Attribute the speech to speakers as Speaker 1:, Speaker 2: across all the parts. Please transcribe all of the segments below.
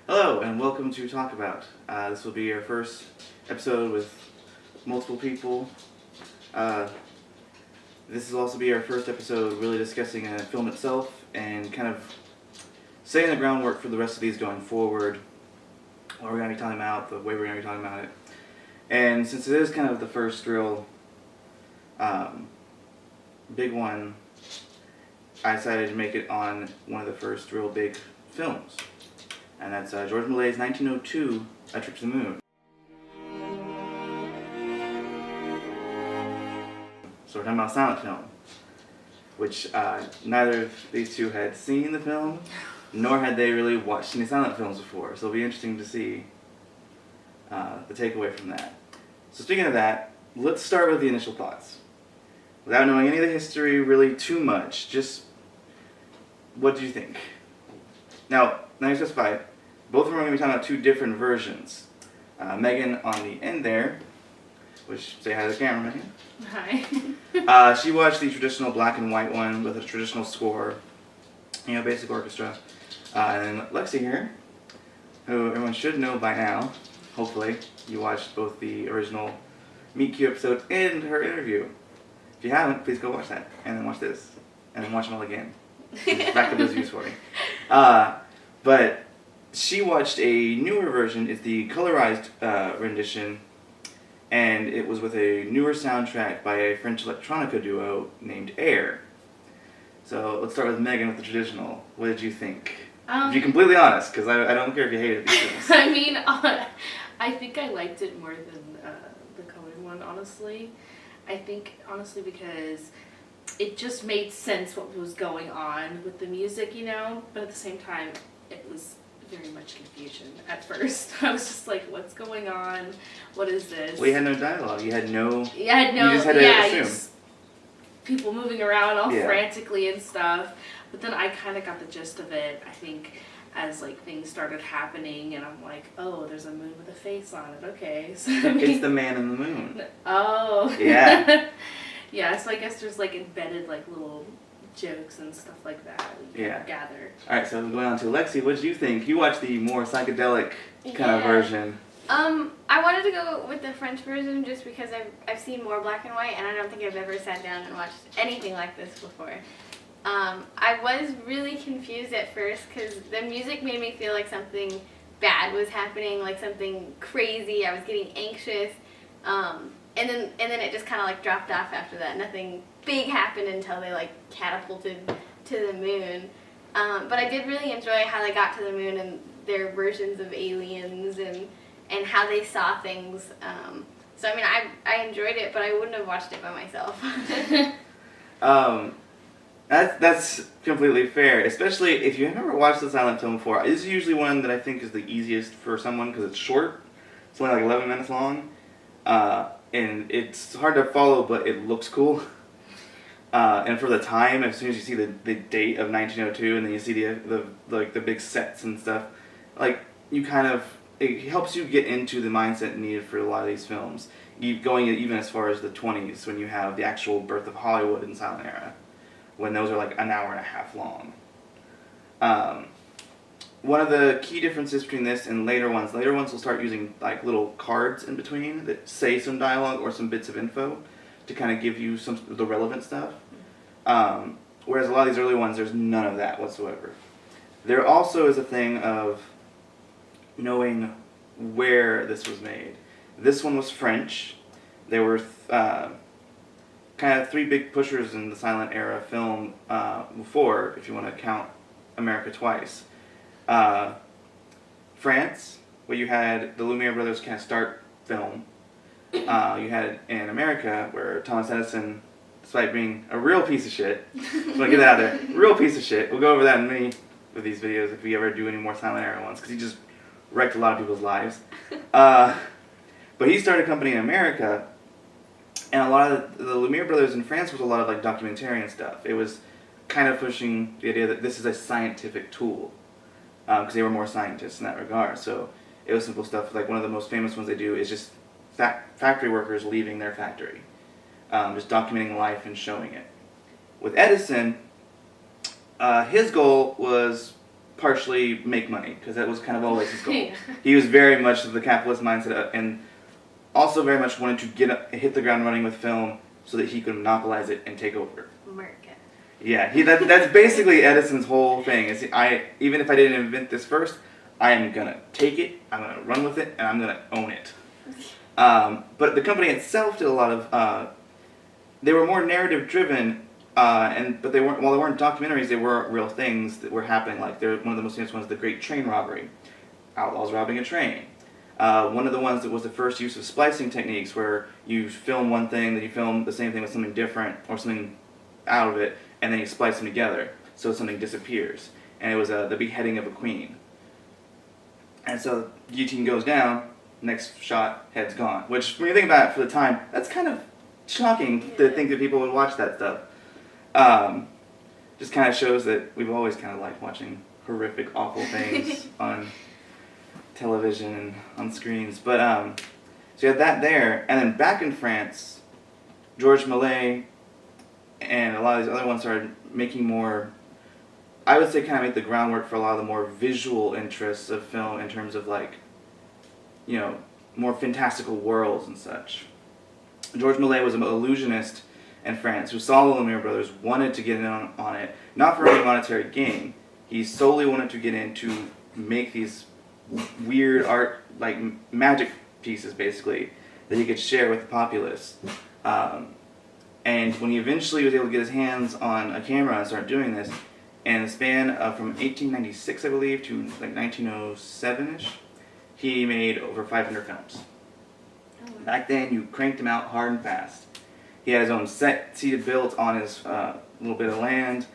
Speaker 1: Hello, and welcome to Talk About. This will be our first episode with multiple people. This will also be our first episode really discussing a film itself and kind of setting the groundwork for the rest of these going forward, what we're going to be talking about, the way we're going to be talking about it. And since it is kind of the first real big one, I decided to make it on one of the first real big films. And that's George Méliès's 1902, A Trip to the Moon. So we're talking about a silent film, which neither of these two had seen the film, nor had they really watched any silent films before. So it'll be interesting to see the takeaway from that. So speaking of that, let's start with the initial thoughts. Without knowing any of the history really too much, just what do you think? Now, let me specify, both of them are going to be talking about two different versions. Megan on the end there, which, say hi to the camera, Megan.
Speaker 2: Hi.
Speaker 1: She watched the traditional black and white one with a traditional score, basic orchestra. And then Lexi here, who everyone should know by now, hopefully, you watched both the original Meet Cute episode and her interview. If you haven't, please go watch that, and then watch this, and then watch them all again. Rack up those views for me. But she watched a newer version. It's the colorized rendition, and it was with a newer soundtrack by a French electronica duo named Air. So let's start with Megan with the traditional. What did you think? Be completely honest, because I don't care if you hated these films.
Speaker 2: I mean, I think I liked it more than the colored one, honestly. I think, honestly, because it just made sense what was going on with the music, but at the same time, it was very much confusion at first. I was just like, what's going on? What is this?
Speaker 1: Well, you had no dialogue. You had no...
Speaker 2: You just had
Speaker 1: to assume.
Speaker 2: People moving around all frantically and stuff. But then I kind of got the gist of it, I think, as things started happening, and I'm like, oh, there's a moon with a face on it. Okay. So,
Speaker 1: it's the man in the moon.
Speaker 2: Oh.
Speaker 1: Yeah.
Speaker 2: Yeah, so I guess there's embedded little jokes and stuff like that we can gather.
Speaker 1: Alright, so going on to Lexi, what did you think? You watched the more psychedelic kind of version.
Speaker 3: I wanted to go with the French version just because I've seen more black and white, and I don't think I've ever sat down and watched anything like this before. I was really confused at first because the music made me feel like something bad was happening, like something crazy. I was getting anxious. And then it just kind of dropped off after that. Nothing big happened until they catapulted to the moon. But I did really enjoy how they got to the moon and their versions of aliens and how they saw things. So I mean, I enjoyed it, but I wouldn't have watched it by myself.
Speaker 1: That's completely fair, especially if you've never watched a silent film before. This is usually one that I think is the easiest for someone because it's short. It's only 11 minutes long. And it's hard to follow, but it looks cool. And for the time, as soon as you see the date of 1902, and then you see the big sets and stuff, it helps you get into the mindset needed for a lot of these films. Going even as far as the 20s, when you have the actual birth of Hollywood in silent era, when those are an hour and a half long. One of the key differences between this and later ones will start using little cards in between that say some dialogue or some bits of info to kind of give you some of the relevant stuff. Whereas a lot of these early ones, there's none of that whatsoever. There also is a thing of knowing where this was made. This one was French. There were kind of three big pushers in the silent era film before, if you want to count America twice. France, where you had the Lumiere brothers kind of start film. You had in America, where Thomas Edison, despite being a real piece of shit, just want to get that out there, real piece of shit. We'll go over that in many of these videos if we ever do any more silent era ones, because he just wrecked a lot of people's lives. But he started a company in America, and a lot of the Lumiere brothers in France was a lot of documentarian stuff. It was kind of pushing the idea that this is a scientific tool. Because they were more scientists in that regard. So it was simple stuff. One of the most famous ones they do is just factory workers leaving their factory. Just documenting life and showing it. With Edison, his goal was partially make money, because that was kind of always his goal.
Speaker 2: Yeah.
Speaker 1: He was very much of the capitalist mindset, and also very much wanted to hit the ground running with film so that he could monopolize it and take over.
Speaker 3: America.
Speaker 1: Yeah, that's basically Edison's whole thing. Is even if I didn't invent this first, I am gonna take it, I'm gonna run with it, and I'm gonna own it. But the company itself did a lot of. They were more narrative driven, but they weren't. While they weren't documentaries, they were real things that were happening. Like one of the most famous ones, the Great Train Robbery, outlaws robbing a train. One of the ones that was the first use of splicing techniques, where you film one thing, then you film the same thing with something different or something out of it, and then you splice them together so something disappears. And it was the beheading of a queen. And so guillotine goes down, next shot, head's gone. Which, when you think about it for the time, that's kind of shocking to think that people would watch that stuff. Just kind of shows that we've always kind of liked watching horrific, awful things on television and on screens. But so you had that there, and then back in France, Georges Méliès and a lot of these other ones started making more, I would say, kind of make the groundwork for a lot of the more visual interests of film in terms of, like, you know, more fantastical worlds and such. Georges Méliès was an illusionist in France who saw the Lumiere brothers, wanted to get in on it, not for any monetary gain. He solely wanted to get in to make these weird art, like magic pieces, basically, that he could share with the populace. And when he eventually was able to get his hands on a camera and start doing this, in the span of from 1896, I believe, to like 1907-ish, he made over 500 films. Back then, you cranked him out hard and fast. He had his own set seated built on his little bit of land,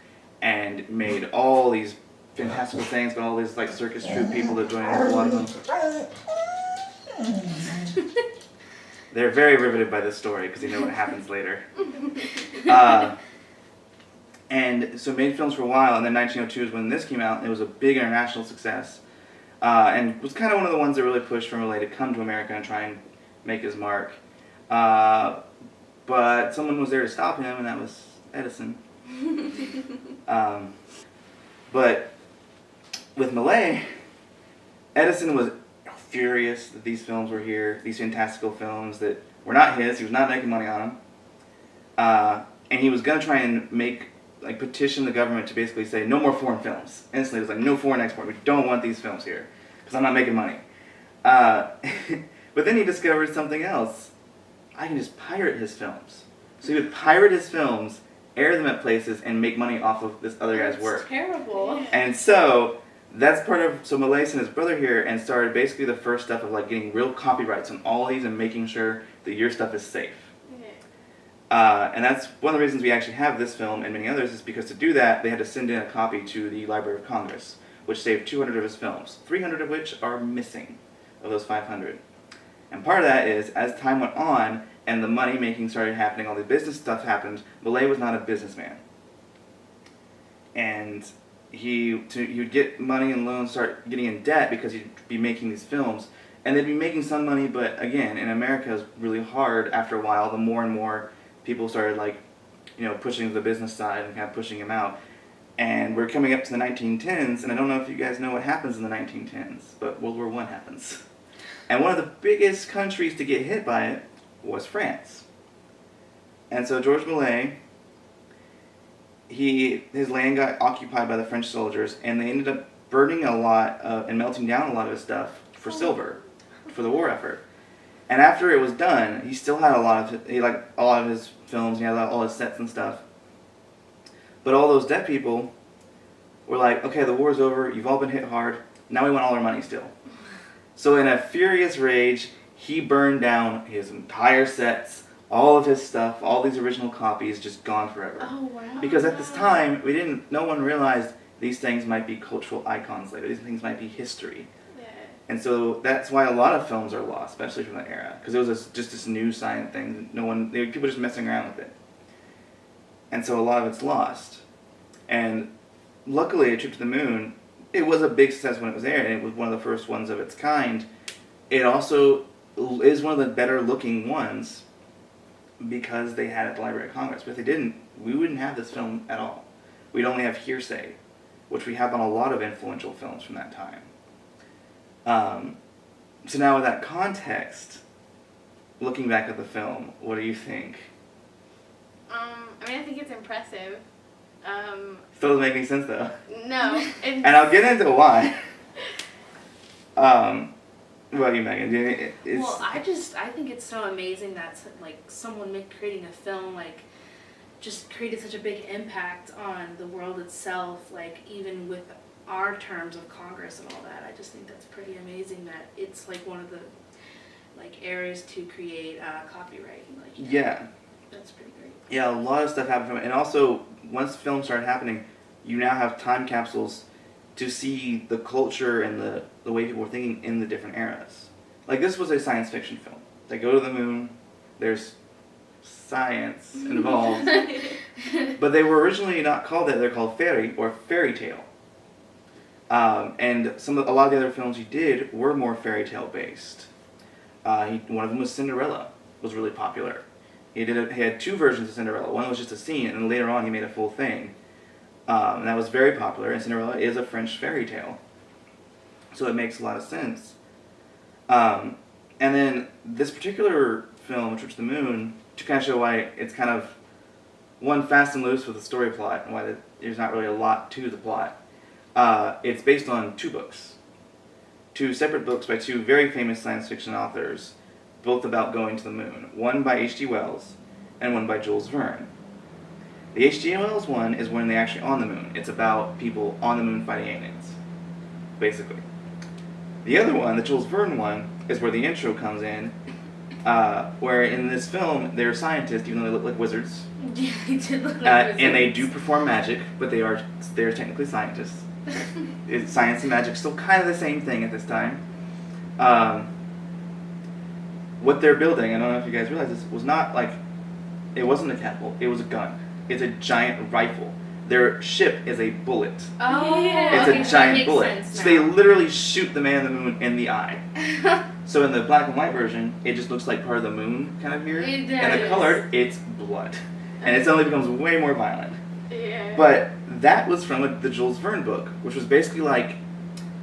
Speaker 1: and made all these fantastical things, but all these like circus troupe people that joined a lot of them. They're very riveted by this story because they know what happens later. And so made films for a while, and then 1902 is when this came out, and it was a big international success. And was kind of one of the ones that really pushed for Méliès to come to America and try and make his mark. But someone was there to stop him, and that was Edison. But with Méliès, Edison was furious that these films were here, these fantastical films that were not his. He was not making money on them. And he was going to try and petition the government to basically say, no more foreign films. Instantly, it was like, no foreign export. We don't want these films here because I'm not making money. But then he discovered something else. I can just pirate his films. So he would pirate his films, air them at places, and make money off of this other guy's work.
Speaker 2: That's terrible.
Speaker 1: And so that's part of, so Méliès and his brother here, and started basically the first step of like getting real copyrights on all these and making sure that your stuff is safe. And that's one of the reasons we actually have this film and many others, is because to do that, they had to send in a copy to the Library of Congress, which saved 200 of his films, 300 of which are missing of those 500. And part of that is, as time went on, and the money making started happening, all the business stuff happened, Méliès was not a businessman. And he would get money and loans, start getting in debt because he'd be making these films. And they'd be making some money, but again, in America, it was really hard after a while. The more and more people started pushing the business side and kind of pushing him out. And we're coming up to the 1910s, and I don't know if you guys know what happens in the 1910s, but World War I happens. And one of the biggest countries to get hit by it was France. And so Georges Méliès, his land got occupied by the French soldiers, and they ended up burning a lot and melting down a lot of his stuff for silver, for the war effort. And after it was done, he still had a lot of his films, he had all his sets and stuff. But all those dead people were like, okay, the war's over, you've all been hit hard, now we want all our money still. So in a furious rage, he burned down his entire sets, all of his stuff, all these original copies, just gone forever.
Speaker 2: Oh, wow.
Speaker 1: Because at this time, no one realized these things might be cultural icons later, these things might be history. And so that's why a lot of films are lost, especially from that era, because it was just this new science thing. People just messing around with it, and so a lot of it's lost. And luckily, A Trip to the Moon, it was a big success when it was there, and it was one of the first ones of its kind. It also is one of the better looking ones because they had it at the Library of Congress. But if they didn't, we wouldn't have this film at all. We'd only have hearsay which we have on a lot of influential films from that time. So now with that context, looking back at the film, what do you think?
Speaker 3: I mean, I think it's impressive.
Speaker 1: Still doesn't make any sense though.
Speaker 3: No.
Speaker 1: And I'll get into why. What about you, Megan?
Speaker 2: Well, I think it's so amazing that like someone creating a film like just created such a big impact on the world itself, like even with our terms of Congress and all that. I just think that's pretty amazing that it's like one of the like areas to create copyright. Like,
Speaker 1: yeah.
Speaker 2: That's pretty great.
Speaker 1: Yeah, a lot of stuff happened from it. And also, once films started happening, you now have time capsules to see the culture and the way people were thinking in the different eras. Like, this was a science fiction film. They go to the moon, there's science involved. But they were originally not called that, they're called fairy or fairy tale. And a lot of the other films he did were more fairy tale based. One of them was Cinderella, was really popular. He had two versions of Cinderella. One was just a scene, and then later on he made a full thing. And that was very popular, and Cinderella is a French fairy tale. So it makes a lot of sense. And then this particular film, which was The Moon, to kind of show why it's kind of one fast and loose with the story plot, and why there's not really a lot to the plot. It's based on two books. Two separate books by two very famous science fiction authors, both about going to the moon. One by H.G. Wells, and one by Jules Verne. The H.G. Wells one is when they're actually on the moon. It's about people on the moon fighting aliens, basically. The other one, the Jules Verne one, is where the intro comes in, where in this film, they're scientists, even though they look like wizards.
Speaker 2: Yeah, they did look like wizards.
Speaker 1: And they do perform magic, but they're technically scientists. Science and magic still kind of the same thing at this time. What they're building, I don't know if you guys realize this, was not like, it wasn't a catapult, it was a gun. It's a giant rifle. Their ship is a bullet.
Speaker 2: Oh,
Speaker 3: yeah.
Speaker 1: It's
Speaker 2: okay,
Speaker 1: a
Speaker 2: so
Speaker 1: giant
Speaker 2: that makes
Speaker 1: bullet.
Speaker 2: sense
Speaker 1: So they
Speaker 2: now.
Speaker 1: literally shoot the man in the moon in the eye. So in the black and white version, it just looks like part of the moon kind of here.
Speaker 2: It
Speaker 1: And the
Speaker 2: does.
Speaker 1: colored, it's blood. And it suddenly becomes way more violent.
Speaker 3: Yeah.
Speaker 1: But that was from the Jules Verne book, which was basically like,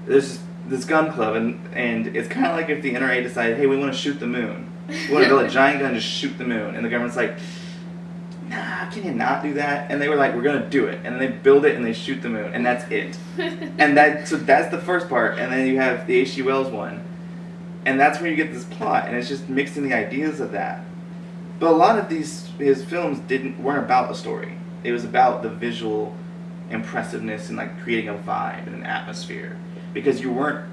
Speaker 1: there's this gun club, and it's kind of like if the NRA decided, hey, we want to shoot the moon. We want to build a giant gun to shoot the moon. And the government's like, nah, can you not do that? And they were like, we're going to do it. And then they build it and they shoot the moon, and that's it. And so that's the first part. And then you have the H.G. Wells one. And that's where you get this plot, and it's just mixing the ideas of that. But a lot of his films weren't about a story. It was about the visual impressiveness and like creating a vibe and an atmosphere. Because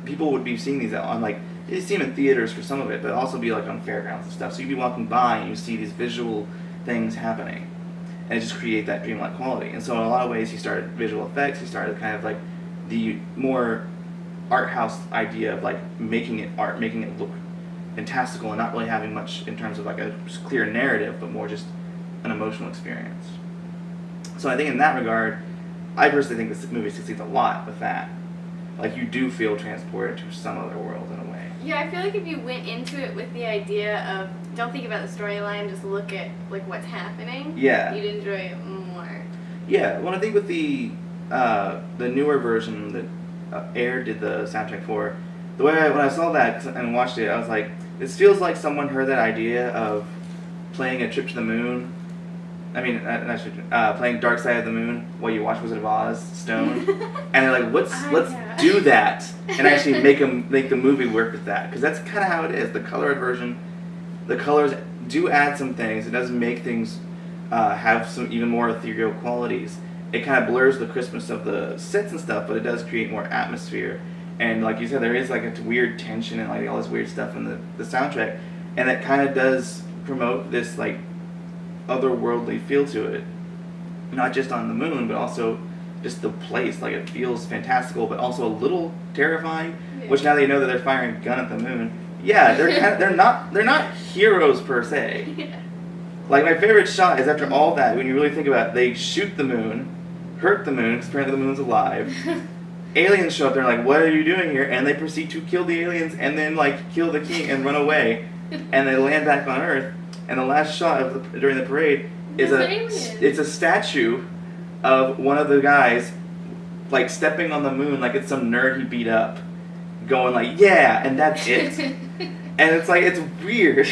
Speaker 1: people would be seeing these on like, you see them in theaters for some of it, but also be like on fairgrounds and stuff. So you'd be walking by and you see these visual things happening. And it just create that dreamlike quality. And so in a lot of ways he started visual effects, he started kind of like the more art house idea of like making it art, making it look fantastical and not really having much in terms of like a clear narrative, but more just an emotional experience. So I think in that regard, I personally think this movie succeeds a lot with that. Like you do feel transported to some other world in a way.
Speaker 3: Yeah, I feel like if you went into it with the idea of don't think about the storyline, just look at like what's happening.
Speaker 1: Yeah.
Speaker 3: You'd enjoy it more.
Speaker 1: Yeah. Well, I think with the newer version that Air did the soundtrack for, the way when I saw that and watched it, I was like, this feels like someone heard that idea of playing a trip to the moon. I mean, playing Dark Side of the Moon while you watch Wizard of Oz, Stone, and they're like, let's do that and actually make the movie work with that, because that's kind of how it is. The colored version, the colors do add some things. It does make things have some even more ethereal qualities. It kind of blurs the crispness of the sets and stuff, but it does create more atmosphere. And like you said, there is like a weird tension and like all this weird stuff in the soundtrack, and it kind of does promote this like otherworldly feel to it, not just on the moon, but also just the place. Like it feels fantastical, but also a little terrifying. Yeah. Which now that you know that they're firing a gun at the moon, yeah, they're not heroes per se. Yeah. Like my favorite shot is after all that, when you really think about it, they shoot the moon, hurt the moon because apparently the moon's alive. Aliens show up there and like, what are you doing here? And they proceed to kill the aliens and then like kill the king and run away, and they land back on Earth. And the last shot during the parade is it's a statue of one of the guys like stepping on the moon like it's some nerd he beat up, going like, yeah, and that's it. And it's like, it's weird,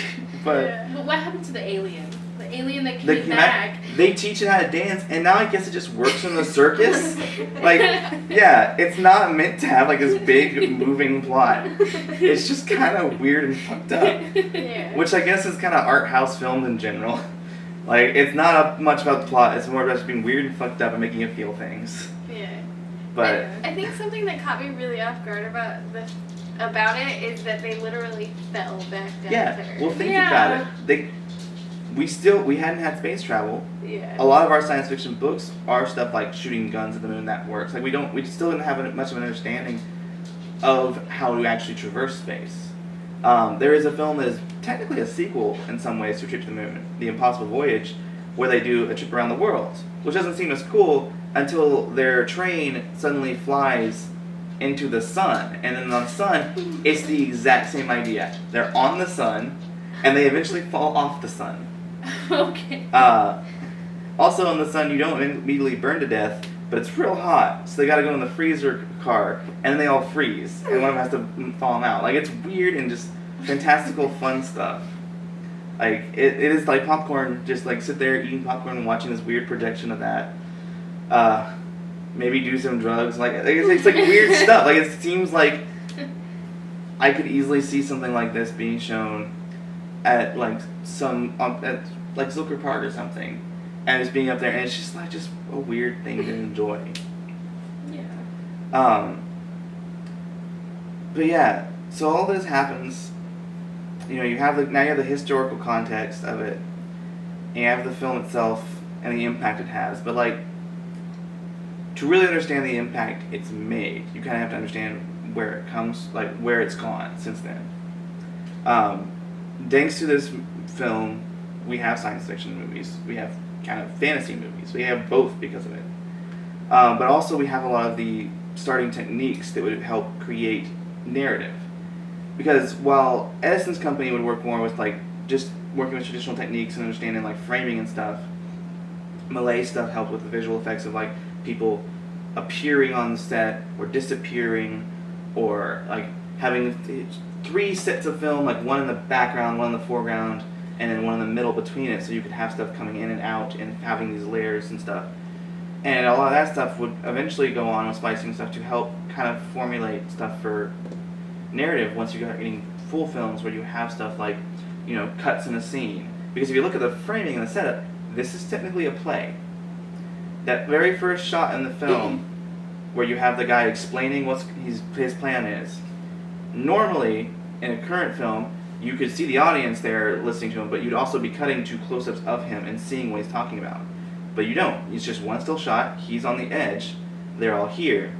Speaker 1: but
Speaker 3: Yeah.
Speaker 2: But what happened to the alien? The alien that
Speaker 1: they
Speaker 2: came back.
Speaker 1: they teach it how to dance, and now I guess it just works in the circus. Like, yeah, it's not meant to have like this big moving plot. It's just kind of weird and fucked up,
Speaker 3: Yeah.
Speaker 1: which I guess is kind of art house films in general. Like, it's not much about the plot. It's more about just being weird and fucked up and making you feel things.
Speaker 3: Yeah.
Speaker 1: But
Speaker 3: I think something that caught me really off guard about it is that they literally fell back down to
Speaker 1: yeah,
Speaker 3: Earth.
Speaker 1: well, think
Speaker 2: Yeah.
Speaker 1: about it. We hadn't had space travel.
Speaker 3: Yeah.
Speaker 1: A lot of our science fiction books are stuff like shooting guns at the moon that works. Like, we still didn't have much of an understanding of how to actually traverse space. There is a film that is technically a sequel in some ways to A Trip to the Moon, The Impossible Voyage, where they do a trip around the world, which doesn't seem as cool until their train suddenly flies into the sun. And then on the sun, it's the exact same idea. They're on the sun, and they eventually fall off the sun.
Speaker 2: Okay.
Speaker 1: Also on the sun, you don't immediately burn to death, but it's real hot, so they gotta go in the freezer car, and then they all freeze, and one of them has to thaw them out. Like, it's weird and just fantastical fun stuff. Like, it is like popcorn, just like sit there eating popcorn and watching this weird projection of that. Maybe do some drugs, like it's like weird stuff. Like, it seems like I could easily see something like this being shown at like at like Zilker Park or something, and it's being up there, and it's just like a weird thing to enjoy.
Speaker 2: Yeah.
Speaker 1: But yeah, so all this happens. You know, you have the historical context of it, and you have the film itself and the impact it has. But like, to really understand the impact it's made, you kind of have to understand where it comes, like where it's gone since then. Thanks to this film, we have science fiction movies, we have kind of fantasy movies, we have both because of it. But also we have a lot of the starting techniques that would help create narrative. Because while Edison's company would work more with like just working with traditional techniques and understanding like framing and stuff, Malay stuff helped with the visual effects of like people appearing on the set or disappearing, or like having 3 sets of film, like one in the background, one in the foreground, and then one in the middle between it, so you could have stuff coming in and out and having these layers and stuff. And a lot of that stuff would eventually go on with splicing stuff to help kind of formulate stuff for narrative once you start getting full films where you have stuff like, you know, cuts in a scene. Because if you look at the framing and the setup, this is technically a play. That very first shot in the film where you have the guy explaining what his plan is, normally in a current film you could see the audience there listening to him, but you'd also be cutting to close-ups of him and seeing what he's talking about. But you don't. It's just one still shot, he's on the edge, they're all here,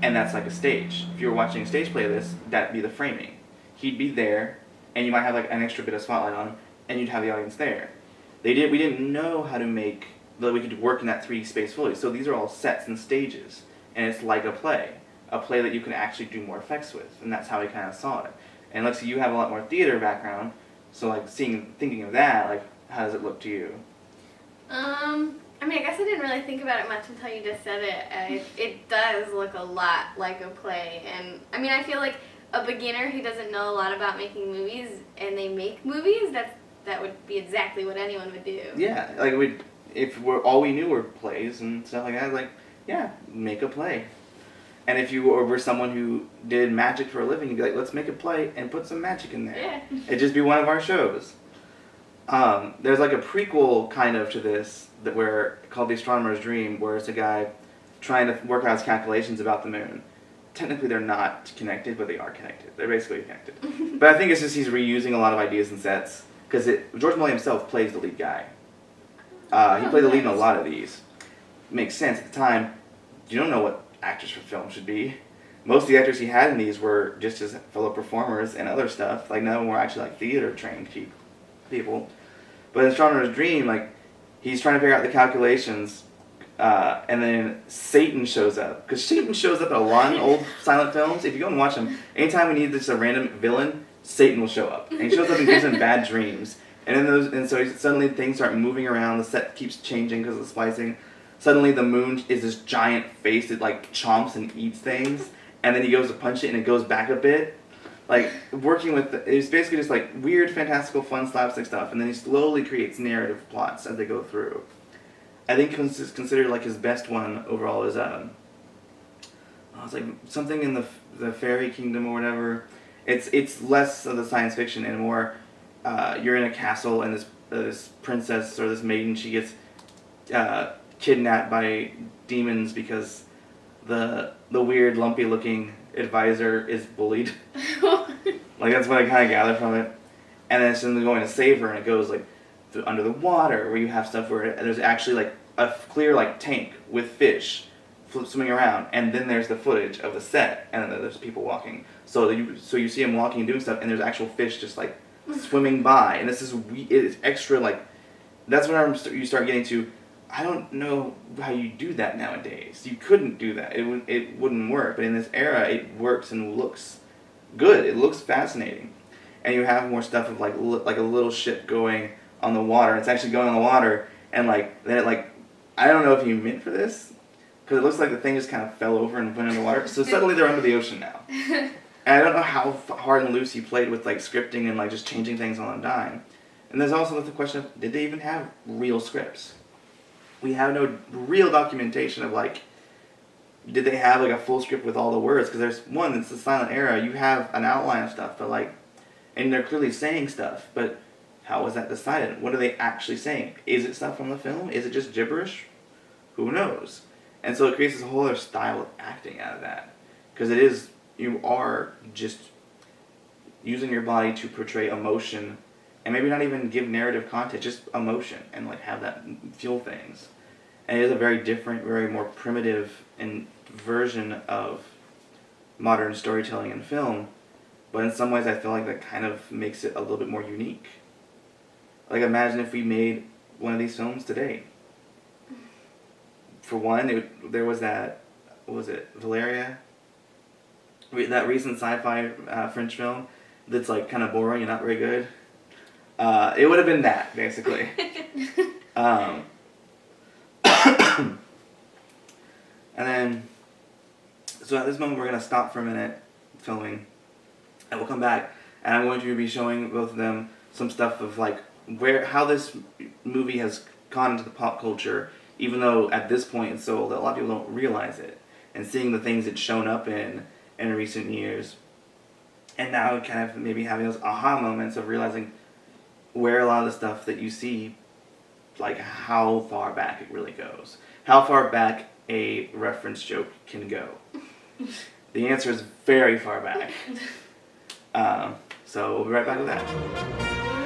Speaker 1: and that's like a stage. If you were watching a stage play of this, that'd be the framing. He'd be there, and you might have like an extra bit of spotlight on him, and you'd have the audience there. We didn't know how to make that we could work in that 3D space fully. So these are all sets and stages, and it's like a play that you can actually do more effects with, and that's how we kind of saw it. And Lexi, you have a lot more theater background, so like thinking of that, like how does it look to you?
Speaker 3: I mean, I guess I didn't really think about it much until you just said it. It does look a lot like a play, and I mean, I feel like a beginner who doesn't know a lot about making movies, and they make movies, that would be exactly what anyone would do.
Speaker 1: Yeah, like if all we knew were plays and stuff like that, like, yeah, make a play. And if you were someone who did magic for a living, you'd be like, let's make a play and put some magic in there.
Speaker 3: Yeah.
Speaker 1: It'd just be one of our shows. There's like a prequel kind of to this called The Astronomer's Dream, where it's a guy trying to work out his calculations about the moon. Technically they're not connected, but they are connected. They're basically connected. But I think it's just he's reusing a lot of ideas and sets, because George Millay himself plays the lead guy. He played the lead in a lot of these. Makes sense at the time. You don't know what actors for film should be. Most of the actors he had in these were just his fellow performers and other stuff. Like, none of them were actually like theater trained people. But in Astronomer's Dream, like, he's trying to figure out the calculations, and then Satan shows up. Because Satan shows up in a lot of old silent films. If you go and watch them, anytime we need just a random villain, Satan will show up. And he shows up and gives him bad dreams. And so suddenly things start moving around, the set keeps changing because of the splicing. suddenly the moon is this giant face that like chomps and eats things, and then he goes to punch it and it goes back a bit. Like, working with, it's basically just like weird, fantastical, fun, slapstick stuff, and then he slowly creates narrative plots as they go through. I think considered like his best one overall is it's like something in the fairy kingdom or whatever. It's less of the science fiction and more you're in a castle and this princess or this maiden, she gets kidnapped by demons because the weird lumpy looking advisor is bullied. Like, that's what I kind of gather from it. And then it's going to save her, and it goes like under the water, where you have stuff where there's actually like a clear like tank with fish swimming around, and then there's the footage of the set, and then there's people walking. So you see him walking and doing stuff, and there's actual fish just like swimming by, and this is it's extra like. That's when you start getting to. I don't know how you do that nowadays. You couldn't do that. It wouldn't work. But in this era, it works and looks good. It looks fascinating, and you have more stuff of like a little ship going on the water. It's actually going on the water, and like then it like I don't know if you meant for this, because it looks like the thing just kind of fell over and went in the water. So suddenly they're under the ocean now, and I don't know how hard and loose he played with like scripting and like just changing things on a dime. And there's also the question of, did they even have real scripts? We have no real documentation of like, did they have like a full script with all the words? Because there's one, it's the silent era. You have an outline of stuff, but like, and they're clearly saying stuff, but how was that decided? What are they actually saying? Is it stuff from the film? Is it just gibberish? Who knows? And so it creates this whole other style of acting out of that. Because you are just using your body to portray emotion, and maybe not even give narrative content, just emotion, and like have that fuel things. And it is a very different, very more primitive version of modern storytelling in film, but in some ways I feel like that kind of makes it a little bit more unique. Like, imagine if we made one of these films today. For one, there was that, what was it, Valeria? That recent sci-fi French film that's like kind of boring and not very good. It would have been that, basically. And then, so at this moment we're going to stop for a minute filming, and we'll come back, and I'm going to be showing both of them some stuff of like how this movie has gone into the pop culture, even though at this point it's so old that a lot of people don't realize it, and seeing the things it's shown up in recent years, and now kind of maybe having those aha moments of realizing where a lot of the stuff that you see, like how far back it really goes. How far back a reference joke can go. The answer is very far back. So we'll be right back with that.